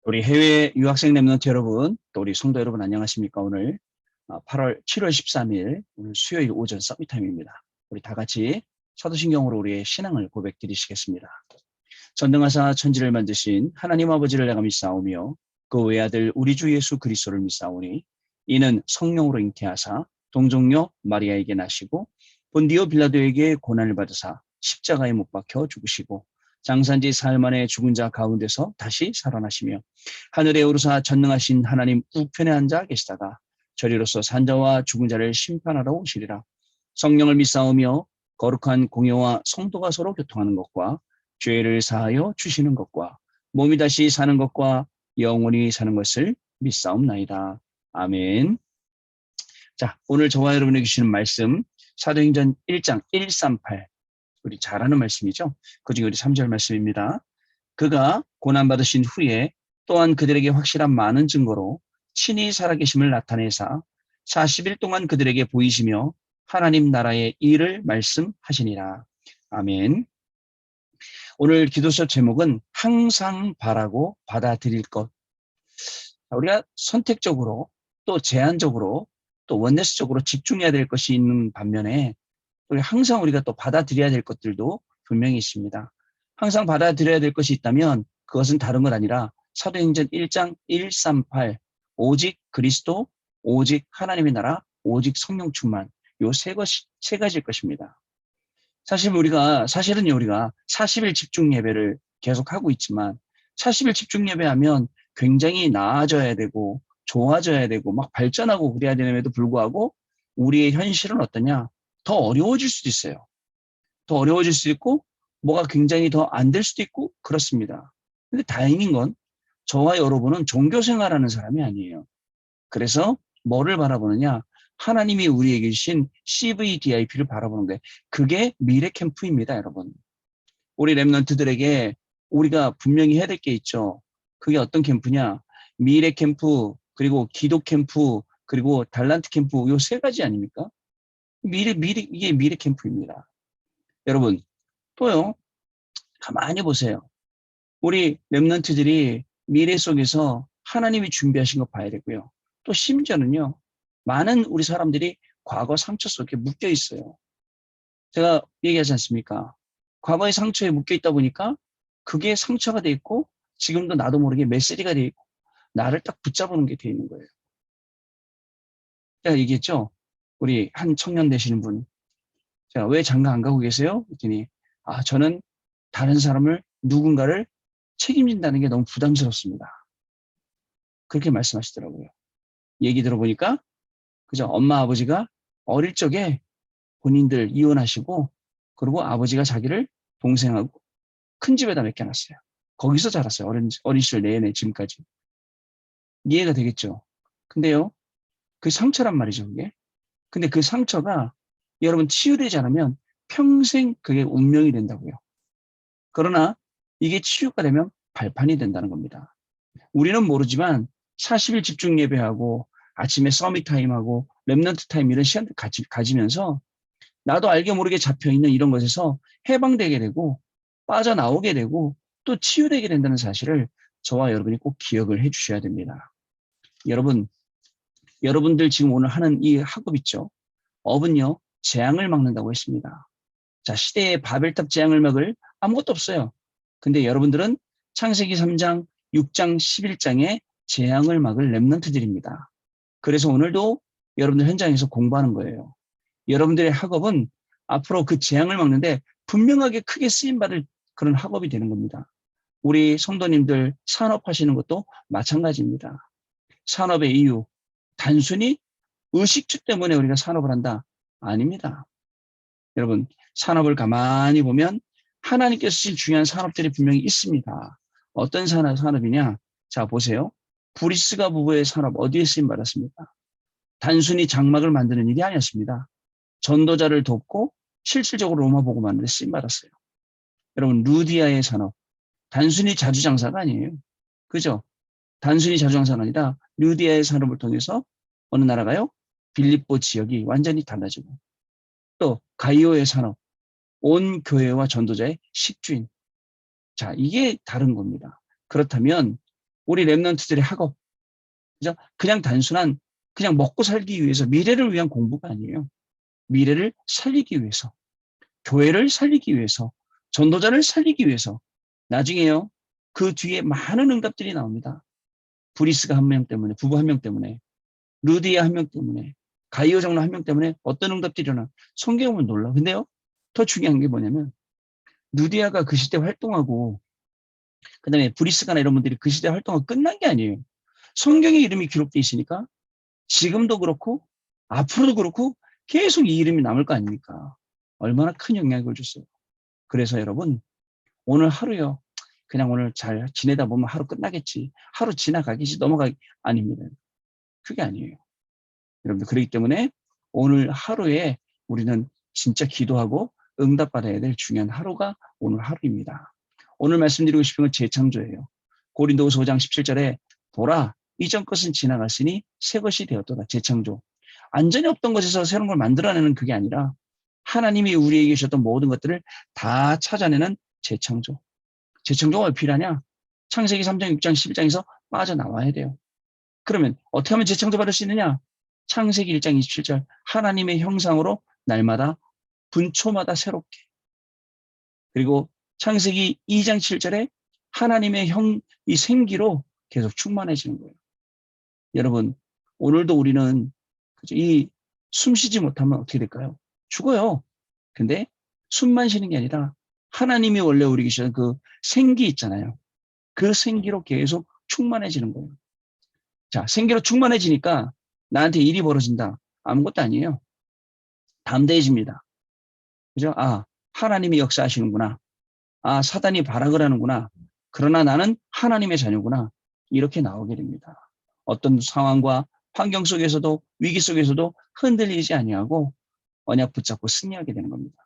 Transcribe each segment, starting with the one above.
우리 해외 유학생 랩런트 여러분, 또 우리 성도 여러분 안녕하십니까? 오늘 7월 13일 오늘 수요일 오전 서밋타임입니다. 우리 다 같이 사도신경으로 우리의 신앙을 고백드리시겠습니다. 전능하사 천지를 만드신 하나님 아버지를 내가 믿사오며 그 외아들 우리 주 예수 그리스도를 믿사오니 이는 성령으로 잉태하사 동정녀 마리아에게 나시고 본디오 빌라도에게 고난을 받으사 십자가에 못 박혀 죽으시고 장산지 사흘 만에 죽은 자 가운데서 다시 살아나시며 하늘에 오르사 전능하신 하나님 우편에 앉아 계시다가 저리로서 산자와 죽은 자를 심판하러 오시리라. 성령을 믿사오며 거룩한 공예와 성도가 서로 교통하는 것과 죄를 사하여 주시는 것과 몸이 다시 사는 것과 영원히 사는 것을 믿사옵나이다. 아멘. 자, 오늘 저와 여러분에게 주시는 말씀 사도행전 1장 138 우리 잘 아는 말씀이죠. 그중에 우리 3절 말씀입니다. 그가 고난받으신 후에 또한 그들에게 확실한 많은 증거로 친히 살아계심을 나타내사 40일 동안 그들에게 보이시며 하나님 나라의 일을 말씀하시니라. 아멘. 오늘 기도서 제목은 항상 바라고 받아들일 것. 우리가 선택적으로 또 제한적으로 또 원네스적으로 집중해야 될 것이 있는 반면에 항상 우리가 또 받아들여야 될 것들도 분명히 있습니다. 항상 받아들여야 될 것이 있다면 그것은 다른 것 아니라 사도행전 1장 138 오직 그리스도, 오직 하나님의 나라, 오직 성령 충만 요 세 가지일 것입니다. 사실은 우리가 40일 집중 예배를 계속하고 있지만 40일 집중 예배하면 굉장히 나아져야 되고 좋아져야 되고 막 발전하고 그래야 되는데도 불구하고 우리의 현실은 어떠냐? 더 어려워질 수도 있어요. 더 어려워질 수도 있고 뭐가 굉장히 더 안 될 수도 있고 그렇습니다. 근데 다행인 건 저와 여러분은 종교 생활하는 사람이 아니에요. 그래서 뭐를 바라보느냐? 하나님이 우리에게 주신 CVDIP를 바라보는 게 그게 미래 캠프입니다, 여러분. 우리 랩런트들에게 우리가 분명히 해야 될 게 있죠. 그게 어떤 캠프냐? 미래 캠프, 그리고 기도 캠프, 그리고 달란트 캠프 요 세 가지 아닙니까? 이게 미래 캠프입니다. 여러분, 또요, 가만히 보세요. 우리 랩런트들이 미래 속에서 하나님이 준비하신 거 봐야 되고요. 또 심지어는요, 많은 우리 사람들이 과거 상처 속에 묶여 있어요. 제가 얘기하지 않습니까? 과거의 상처에 묶여 있다 보니까 그게 상처가 돼 있고 지금도 나도 모르게 메시지가 돼 있고 나를 딱 붙잡는 게 돼 있는 거예요. 제가 얘기했죠? 우리 한 청년 되시는 분. 제가 왜 장가 안 가고 계세요? 그랬더니 저는 다른 사람을 누군가를 책임진다는 게 너무 부담스럽습니다. 그렇게 말씀하시더라고요. 얘기 들어보니까 그죠? 엄마 아버지가 어릴 적에 본인들 이혼하시고 그리고 아버지가 자기를 동생하고 큰 집에다 맡겨놨어요. 거기서 자랐어요. 어린 시절 내내 지금까지. 이해가 되겠죠? 근데요, 그 상처란 말이죠, 그게. 근데 그 상처가 여러분 치유되지 않으면 평생 그게 운명이 된다고요. 그러나 이게 치유가 되면 발판이 된다는 겁니다. 우리는 모르지만 40일 집중 예배하고 아침에 서밋 타임하고 랩넌트 타임 이런 시간들 가지면서 나도 알게 모르게 잡혀있는 이런 것에서 해방되게 되고 빠져나오게 되고 또 치유되게 된다는 사실을 저와 여러분이 꼭 기억을 해 주셔야 됩니다. 여러분들 지금 오늘 하는 이 학업 있죠? 업은요, 재앙을 막는다고 했습니다. 자, 시대의 바벨탑 재앙을 막을 아무것도 없어요. 근데 여러분들은 창세기 3장, 6장, 11장에 재앙을 막을 랩런트들입니다. 그래서 오늘도 여러분들 현장에서 공부하는 거예요. 여러분들의 학업은 앞으로 그 재앙을 막는데 분명하게 크게 쓰임받을 그런 학업이 되는 겁니다. 우리 성도님들 산업하시는 것도 마찬가지입니다. 산업의 이유, 단순히 의식주 때문에 우리가 산업을 한다? 아닙니다. 여러분, 산업을 가만히 보면 하나님께서 주신 중요한 산업들이 분명히 있습니다. 어떤 산업이냐? 자, 보세요. 브리스가 부부의 산업 어디에 쓰임받았습니까? 단순히 장막을 만드는 일이 아니었습니다. 전도자를 돕고 실질적으로 로마 복음하는 데 쓰임받았어요. 여러분, 루디아의 산업 단순히 자주장사가 아니에요. 그죠? 단순히 자주장사가 아니라 루디아의 산업을 통해서 어느 나라가요? 빌립보 지역이 완전히 달라지고 또 가이오의 산업 온 교회와 전도자의 식주인. 자, 이게 다른 겁니다. 그렇다면 우리 랩런트들의 학업, 그죠? 그냥 단순한 그냥 먹고 살기 위해서 미래를 위한 공부가 아니에요. 미래를 살리기 위해서, 교회를 살리기 위해서, 전도자를 살리기 위해서. 나중에요, 그 뒤에 많은 응답들이 나옵니다. 브리스가 한 명 때문에, 부부 한 명 때문에, 루디아 한 명 때문에, 가이오 장로 한 명 때문에 어떤 응답들이 일어나. 성경에 보면 놀라. 근데요, 더 중요한 게 뭐냐면 루디아가 그 시대 활동하고 그다음에 브리스가나 이런 분들이 그 시대 활동하고 끝난 게 아니에요. 성경에 이름이 기록되어 있으니까 지금도 그렇고 앞으로도 그렇고 계속 이 이름이 남을 거 아닙니까? 얼마나 큰 영향을 줬어요. 그래서 여러분, 오늘 하루요, 그냥 오늘 잘 지내다 보면 하루 끝나겠지, 하루 지나가겠지, 아닙니다. 그게 아니에요. 여러분들, 그렇기 때문에 오늘 하루에 우리는 진짜 기도하고 응답받아야 될 중요한 하루가 오늘 하루입니다. 오늘 말씀드리고 싶은 건 재창조예요. 고린도후서 5장 17절에 보라, 이전 것은 지나갔으니 새 것이 되었도다. 재창조. 완전히 없던 것에서 새로운 걸 만들어내는 그게 아니라 하나님이 우리에게 주셨던 모든 것들을 다 찾아내는 재창조. 재창조가 왜 필요하냐? 창세기 3장, 6장, 11장에서 빠져나와야 돼요. 그러면 어떻게 하면 재창조 받을 수 있느냐? 창세기 1장 27절, 하나님의 형상으로 날마다 분초마다 새롭게. 그리고 창세기 2장 7절에 하나님의 이 생기로 계속 충만해지는 거예요. 여러분, 오늘도 우리는 이 숨 쉬지 못하면 어떻게 될까요? 죽어요. 근데 숨만 쉬는 게 아니라 하나님이 원래 우리에게 주신 그 생기 있잖아요. 그 생기로 계속 충만해지는 거예요. 자, 생기로 충만해지니까 나한테 일이 벌어진다. 아무것도 아니에요. 담대해집니다. 그죠? 아, 하나님이 역사하시는구나. 아, 사단이 발악을 하는구나. 그러나 나는 하나님의 자녀구나. 이렇게 나오게 됩니다. 어떤 상황과 환경 속에서도 위기 속에서도 흔들리지 아니하고 언약 붙잡고 승리하게 되는 겁니다.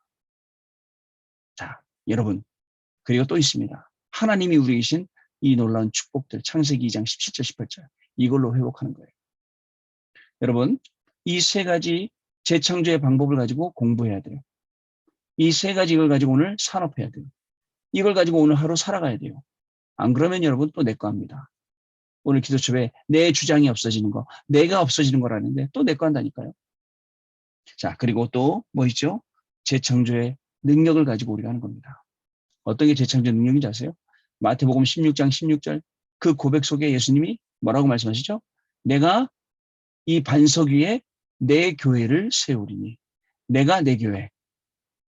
자, 여러분, 그리고 또 있습니다. 하나님이 우리에게 주신 이 놀라운 축복들, 창세기 2장 17절, 18절, 이걸로 회복하는 거예요. 여러분, 이 세 가지 재창조의 방법을 가지고 공부해야 돼요. 이 세 가지 걸 가지고 오늘 산업해야 돼요. 이걸 가지고 오늘 하루 살아가야 돼요. 안 그러면 여러분 또 내 거 합니다. 오늘 기도첩에 내 주장이 없어지는 거, 내가 없어지는 거라는데 또 내 거 한다니까요. 자, 그리고 또 뭐 있죠? 재창조의 능력을 가지고 우리가 하는 겁니다. 어떤 게 재창조의 능력인지 아세요? 마태복음 16장 16절 그 고백 속에 예수님이 뭐라고 말씀하시죠? 내가 이 반석 위에 내 교회를 세우리니. 내가 내 교회.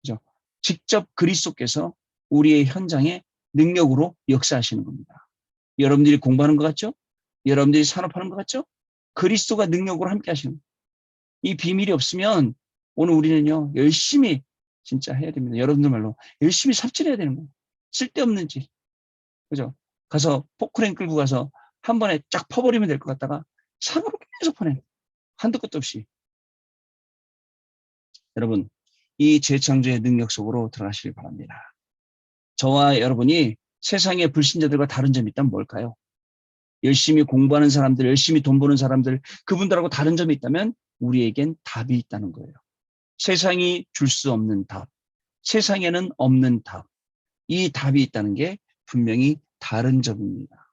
그죠? 직접 그리스도께서 우리의 현장에 능력으로 역사하시는 겁니다. 여러분들이 공부하는 것 같죠? 여러분들이 산업하는 것 같죠? 그리스도가 능력으로 함께 하시는 거예요. 이 비밀이 없으면 오늘 우리는요, 열심히 진짜 해야 됩니다. 여러분들 말로 열심히 삽질해야 되는 거예요. 쓸데없는 질. 그죠? 가서 포크레인 끌고 가서 한 번에 쫙 퍼버리면 될 것 같다가 산으로 계속 퍼내. 한도 끝도 없이. 여러분, 이 재창조의 능력 속으로 들어가시길 바랍니다. 저와 여러분이 세상의 불신자들과 다른 점이 있다면 뭘까요? 열심히 공부하는 사람들, 열심히 돈 버는 사람들, 그분들하고 다른 점이 있다면 우리에겐 답이 있다는 거예요. 세상이 줄 수 없는 답, 세상에는 없는 답, 이 답이 있다는 게 분명히 다른 점입니다.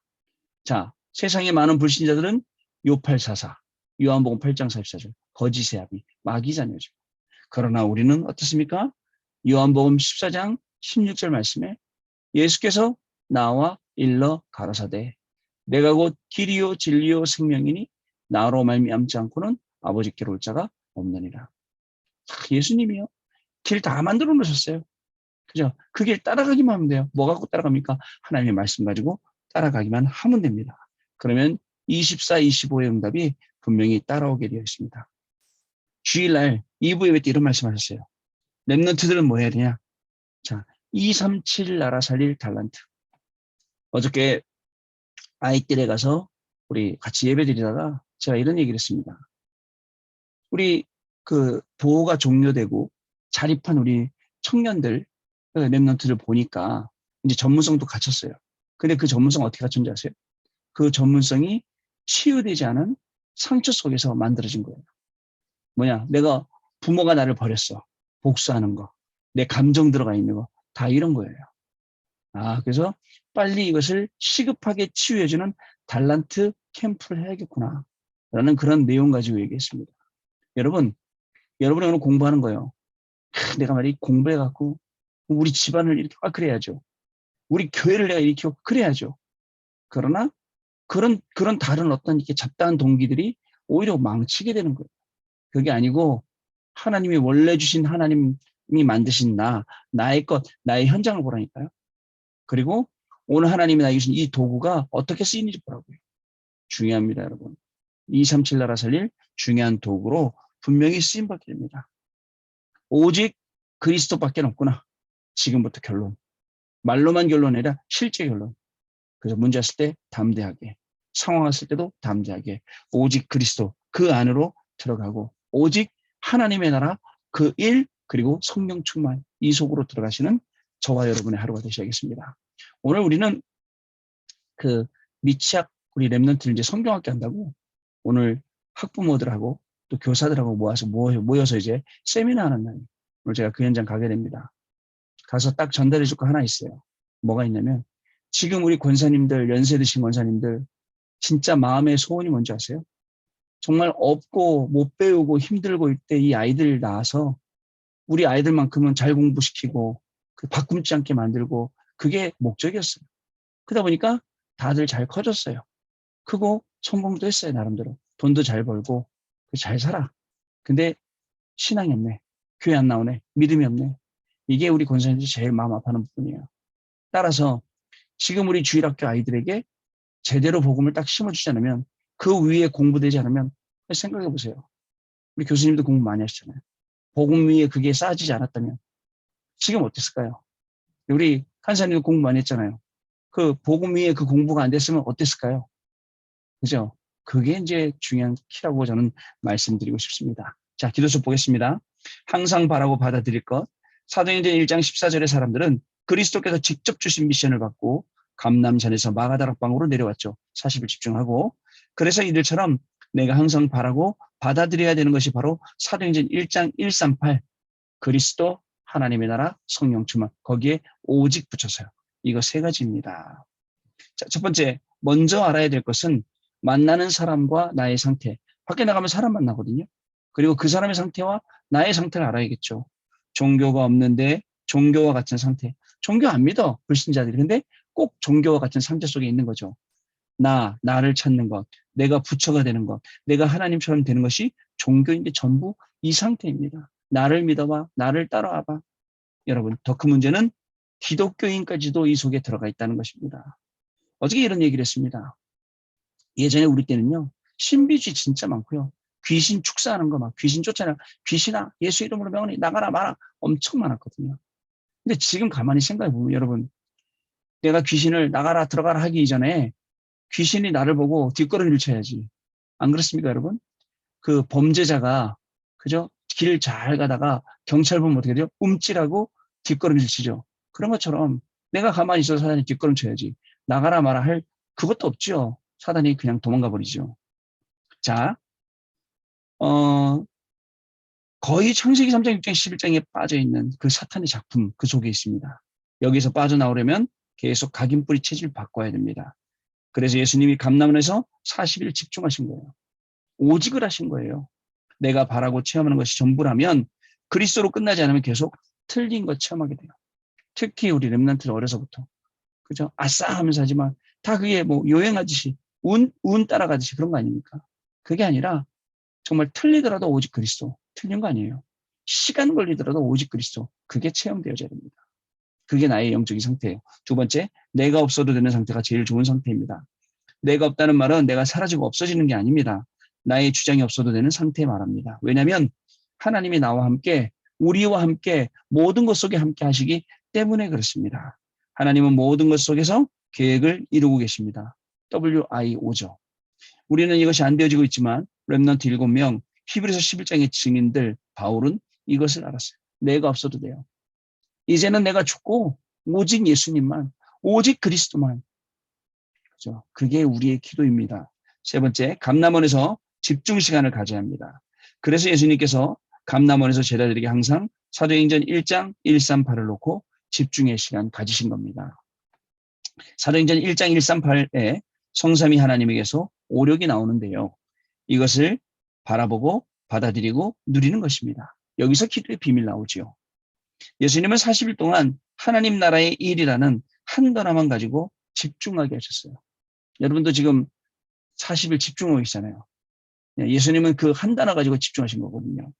자, 세상의 많은 불신자들은 요팔사사, 요한복음 8장 44절, 거짓의 아비, 마귀 자녀죠. 그러나 우리는 어떻습니까? 요한복음 14장 16절 말씀에 예수께서 나와 일러 가라사대 내가 곧 길이요 진리요 생명이니 나로 말미암지 않고는 아버지께로 올 자가 없느니라. 예수님이요. 길 다 만들어 놓으셨어요. 그죠? 그 길 따라가기만 하면 돼요. 뭐 갖고 따라갑니까? 하나님의 말씀 가지고 따라가기만 하면 됩니다. 그러면 24, 25의 응답이 분명히 따라오게 되어 있습니다. 주일날 2부 예배 때 이런 말씀하셨어요. 랩런트들은 뭐 해야 되냐? 자, 237 나라 살릴 달란트. 어저께 아이들에 가서 우리 같이 예배 드리다가 제가 이런 얘기를 했습니다. 우리 그 보호가 종료되고 자립한 우리 청년들, 랩런트를 보니까 이제 전문성도 갖췄어요. 근데 그 전문성 어떻게 갖춘지 아세요? 그 전문성이 치유되지 않은 상처 속에서 만들어진 거예요. 뭐냐? 내가 부모가 나를 버렸어. 복수하는 거. 내 감정 들어가 있는 거. 다 이런 거예요. 아, 그래서 빨리 이것을 시급하게 치유해주는 달란트 캠프를 해야겠구나. 라는 그런 내용 가지고 얘기했습니다. 여러분이 오늘 공부하는 거예요. 내가 말이 공부해갖고 우리 집안을 이렇게 그래야죠. 우리 교회를 내가 일으키고 그래야죠. 그러나 그런 다른 어떤 이렇게 잡다한 동기들이 오히려 망치게 되는 거예요. 그게 아니고 하나님이 원래 주신 하나님이 만드신 나의 것, 나의 현장을 보라니까요. 그리고 오늘 하나님이 나에게 주신 이 도구가 어떻게 쓰이는지 보라고요. 중요합니다, 여러분. 237 나라 살릴 중요한 도구로 분명히 쓰임받게 됩니다. 오직 그리스도밖에 없구나. 지금부터 결론. 말로만 결론이 아니라 실제 결론. 그래서 문제 왔을 때 담대하게, 상황 왔을 때도 담대하게, 오직 그리스도 그 안으로 들어가고, 오직 하나님의 나라 그 일, 그리고 성령 충만 이 속으로 들어가시는 저와 여러분의 하루가 되셔야겠습니다. 오늘 우리는 그 미취학 우리 랩런트를 이제 성경학교 한다고 오늘 학부모들하고 또 교사들하고 모여서 이제 세미나 하는 날. 오늘 제가 그 현장 가게 됩니다. 가서 딱 전달해 줄 거 하나 있어요. 뭐가 있냐면 지금 우리 권사님들, 연세 드신 권사님들 진짜 마음의 소원이 뭔지 아세요? 정말 없고 못 배우고 힘들고 이때 이 아이들 낳아서 우리 아이들만큼은 잘 공부시키고 바꿈지 않게 만들고 그게 목적이었어요. 그러다 보니까 다들 잘 커졌어요. 크고 성공도 했어요. 나름대로. 돈도 잘 벌고 잘 살아. 근데 신앙이 없네. 교회 안 나오네. 믿음이 없네. 이게 우리 권사님들이 제일 마음 아파하는 부분이에요. 따라서 지금 우리 주일학교 아이들에게 제대로 복음을 딱 심어주지 않으면 그 위에 공부되지 않으면 생각해 보세요. 우리 교수님도 공부 많이 하시잖아요. 복음 위에 그게 쌓아지지 않았다면 지금 어땠을까요? 우리 간사님도 공부 많이 했잖아요. 그 복음 위에 그 공부가 안 됐으면 어땠을까요? 그죠? 그게 이제 중요한 키라고 저는 말씀드리고 싶습니다. 자, 기도서 보겠습니다. 항상 바라고 받아들일 것. 사도행전 1장 14절의 사람들은 그리스도께서 직접 주신 미션을 받고 감람산에서 마가다락방으로 내려왔죠. 40일 집중하고. 그래서 이들처럼 내가 항상 바라고 받아들여야 되는 것이 바로 사도행전 1장 138 그리스도 하나님의 나라 성령 충만 거기에 오직 붙여서요. 이거 세 가지입니다. 자, 첫 번째 먼저 알아야 될 것은 만나는 사람과 나의 상태. 밖에 나가면 사람 만나거든요. 그리고 그 사람의 상태와 나의 상태를 알아야겠죠. 종교가 없는데 종교와 같은 상태. 종교 안 믿어 불신자들이. 근데 꼭 종교와 같은 상태 속에 있는 거죠. 나를 찾는 것, 내가 부처가 되는 것, 내가 하나님처럼 되는 것이 종교인데 전부 이 상태입니다. 나를 믿어봐, 나를 따라와봐. 여러분, 더 큰 문제는 기독교인까지도 이 속에 들어가 있다는 것입니다. 어저께 이런 얘기를 했습니다. 예전에 우리 때는요, 신비주의 진짜 많고요. 귀신 축사하는 거 막 귀신 쫓아내, 귀신아, 예수 이름으로 명하니 나가라 마라 엄청 많았거든요. 근데 지금 가만히 생각해 보면 여러분, 내가 귀신을 나가라 들어가라 하기 이전에 귀신이 나를 보고 뒷걸음질 쳐야지. 안 그렇습니까, 여러분? 그 범죄자가 그죠? 길 잘 가다가 경찰 보면 어떻게 돼요? 움찔하고 뒷걸음질 치죠. 그런 것처럼 내가 가만히 있어서 사단이 뒷걸음 쳐야지. 나가라 마라 할 그것도 없죠. 사단이 그냥 도망가 버리죠. 자, 거의 창세기 3장, 6장, 11장에 빠져있는 그 사탄의 작품 그 속에 있습니다. 여기서 빠져나오려면 계속 각인뿌리 체질을 바꿔야 됩니다. 그래서 예수님이 감람원에서 40일 집중하신 거예요. 오직을 하신 거예요. 내가 바라고 체험하는 것이 전부라면 그리스도로 끝나지 않으면 계속 틀린 것 체험하게 돼요. 특히 우리 렘넌트들 어려서부터. 그죠? 아싸 하면서 하지만 다 그게 뭐 요행하듯이 운 따라가듯이 그런 거 아닙니까? 그게 아니라 정말 틀리더라도 오직 그리스도. 틀린 거 아니에요. 시간 걸리더라도 오직 그리스도. 그게 체험되어져야 됩니다. 그게 나의 영적인 상태예요. 두 번째, 내가 없어도 되는 상태가 제일 좋은 상태입니다. 내가 없다는 말은 내가 사라지고 없어지는 게 아닙니다. 나의 주장이 없어도 되는 상태 말합니다. 왜냐하면 하나님이 나와 함께 우리와 함께 모든 것 속에 함께 하시기 때문에 그렇습니다. 하나님은 모든 것 속에서 계획을 이루고 계십니다. WIO죠. 우리는 이것이 안 되어지고 있지만 렘넌트 7명, 히브리서 11장의 증인들 바울은 이것을 알았어요. 내가 없어도 돼요. 이제는 내가 죽고 오직 예수님만, 오직 그리스도만. 그죠? 그게 우리의 기도입니다. 세 번째, 감람원에서 집중 시간을 가져야 합니다. 그래서 예수님께서 감람원에서 제자들에게 항상 사도행전 1장 138을 놓고 집중의 시간 가지신 겁니다. 사도행전 1장 138에 성삼위 하나님에게서 오력이 나오는데요. 이것을 바라보고 받아들이고 누리는 것입니다. 여기서 기도의 비밀 나오지요. 예수님은 40일 동안 하나님 나라의 일이라는 한 단어만 가지고 집중하게 하셨어요. 여러분도 지금 40일 집중하고 계시잖아요. 예수님은 그 한 단어 가지고 집중하신 거거든요.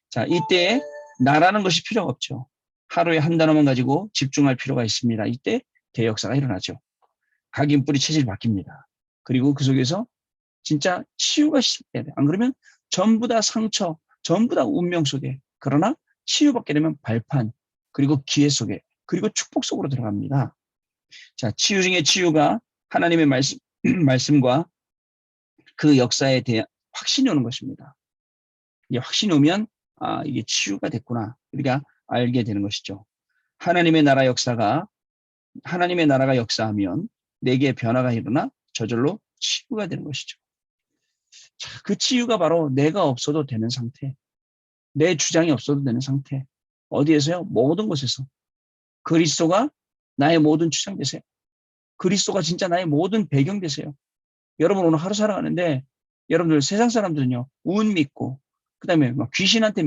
자, 이때 나라는 것이 필요가 없죠. 하루에 한 단어만 가지고 집중할 필요가 있습니다. 이때 대역사가 일어나죠. 각인뿌리 체질이 바뀝니다. 그리고 그 속에서 진짜 치유가 시작돼야 돼요. 안 그러면 전부 다 상처, 전부 다 운명 속에, 그러나 치유받게 되면 발판, 그리고 기회 속에, 그리고 축복 속으로 들어갑니다. 자, 치유 중에 치유가 하나님의 말씀과 그 역사에 대한 확신이 오는 것입니다. 이게 확신이 오면 이게 치유가 됐구나, 우리가 알게 되는 것이죠. 하나님의 나라가 역사하면 내게 변화가 일어나 저절로 치유가 되는 것이죠. 자, 그 치유가 바로 내가 없어도 되는 상태, 내 주장이 없어도 되는 상태. 어디에서요? 모든 곳에서. 그리스도가 나의 모든 주장 되세요. 그리스도가 진짜 나의 모든 배경 되세요. 여러분 오늘 하루 살아가는데 여러분들 세상 사람들은요, 운 믿고 그다음에 막 귀신한테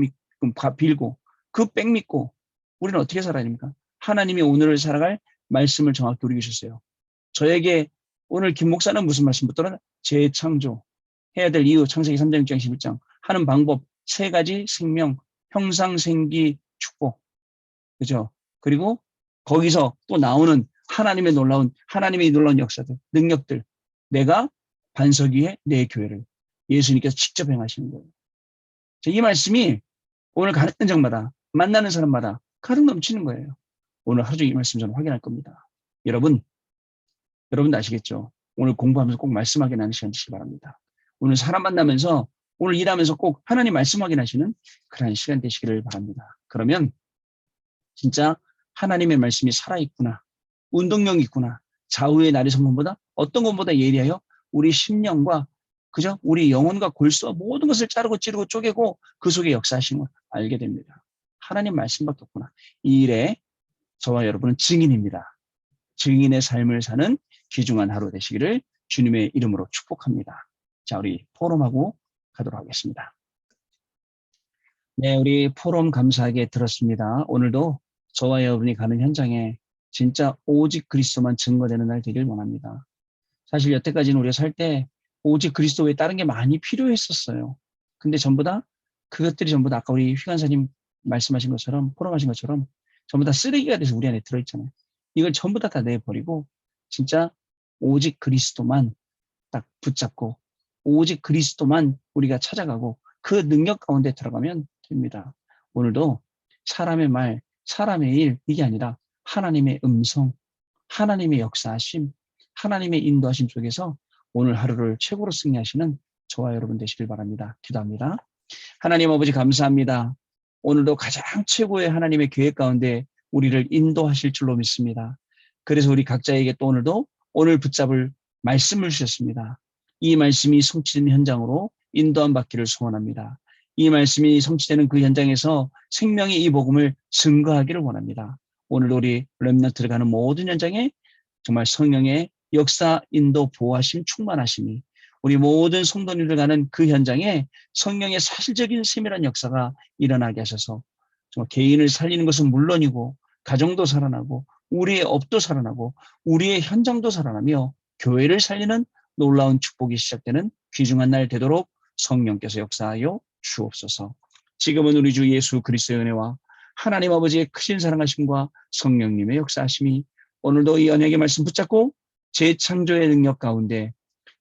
빌고 그 백 믿고 우리는 어떻게 살아야 됩니까? 하나님이 오늘을 살아갈 말씀을 정확히 우리게 주셨어요. 저에게 오늘 김 목사는 무슨 말씀부터는 재창조 해야 될 이유, 창세기 3장 6장 11장 하는 방법 3가지 생명, 형상, 생기, 축복. 그죠? 그리고 거기서 또 나오는 하나님의 놀라운 역사들, 능력들. 내가 반석 위에 내 교회를 예수님께서 직접 행하시는 거예요. 이 말씀이 오늘 가는 현장마다 만나는 사람마다 가득 넘치는 거예요. 오늘 하루 종일 이 말씀 저는 확인할 겁니다. 여러분도 아시겠죠? 오늘 공부하면서 꼭 말씀 확인하는 시간 되시기 바랍니다. 오늘 사람 만나면서 오늘 일하면서 꼭 하나님 말씀 확인하시는 그런 시간 되시기를 바랍니다. 그러면 진짜 하나님의 말씀이 살아있구나, 운동력이 있구나, 좌우의 날의 성문보다 어떤 것보다 예리하여 우리 심령과 그죠? 우리 영혼과 골수와 모든 것을 자르고 찌르고 쪼개고 그 속에 역사하시는 걸 알게 됩니다. 하나님 말씀밖에 없구나. 이 일에 저와 여러분은 증인입니다. 증인의 삶을 사는 귀중한 하루 되시기를 주님의 이름으로 축복합니다. 자, 우리 포럼하고 가도록 하겠습니다. 네, 우리 포럼 감사하게 들었습니다. 오늘도 저와 여러분이 가는 현장에 진짜 오직 그리스도만 증거되는 날 되길 원합니다. 사실 여태까지는 우리가 살 때 오직 그리스도 외에 다른 게 많이 필요했었어요. 근데 그것들이 전부 다 아까 우리 휘간사님 말씀하신 것처럼, 포럼하신 것처럼 전부 다 쓰레기가 돼서 우리 안에 들어있잖아요. 이걸 전부 다 내버리고 진짜 오직 그리스도만 딱 붙잡고 오직 그리스도만 우리가 찾아가고 그 능력 가운데 들어가면 됩니다. 오늘도 사람의 말, 사람의 일, 이게 아니라 하나님의 음성, 하나님의 역사하심, 하나님의 인도하심 속에서 오늘 하루를 최고로 승리하시는 저와 여러분 되시길 바랍니다. 기도합니다. 하나님 아버지 감사합니다. 오늘도 가장 최고의 하나님의 계획 가운데 우리를 인도하실 줄로 믿습니다. 그래서 우리 각자에게 또 오늘도 오늘 붙잡을 말씀을 주셨습니다. 이 말씀이 성취되는 현장으로 인도함 받기를 소원합니다. 이 말씀이 성취되는 그 현장에서 생명의 이 복음을 증거하기를 원합니다. 오늘 우리 렘넌트를 가는 모든 현장에 정말 성령의 역사, 인도, 보호하심, 충만하심이 우리 모든 성도님들 가는 그 현장에 성령의 사실적인 세밀한 역사가 일어나게 하셔서 정말 개인을 살리는 것은 물론이고 가정도 살아나고 우리의 업도 살아나고 우리의 현장도 살아나며 교회를 살리는 놀라운 축복이 시작되는 귀중한 날 되도록 성령께서 역사하여 주옵소서. 지금은 우리 주 예수 그리스도의 은혜와 하나님 아버지의 크신 사랑하심과 성령님의 역사하심이 오늘도 이 언약의 말씀 붙잡고 재창조의 능력 가운데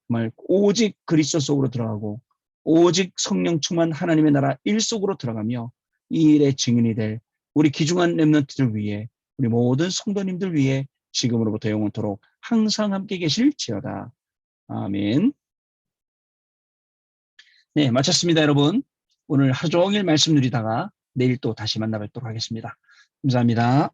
정말 오직 그리스도 속으로 들어가고 오직 성령 충만 하나님의 나라 일 속으로 들어가며 이 일의 증인이 될 우리 귀중한 렘넌트들 위해 우리 모든 성도님들 위해 지금으로부터 영원토록 항상 함께 계실지어다. 아멘. 네, 마쳤습니다, 여러분. 오늘 하루 종일 말씀 누리다가 내일 또 다시 만나 뵙도록 하겠습니다. 감사합니다.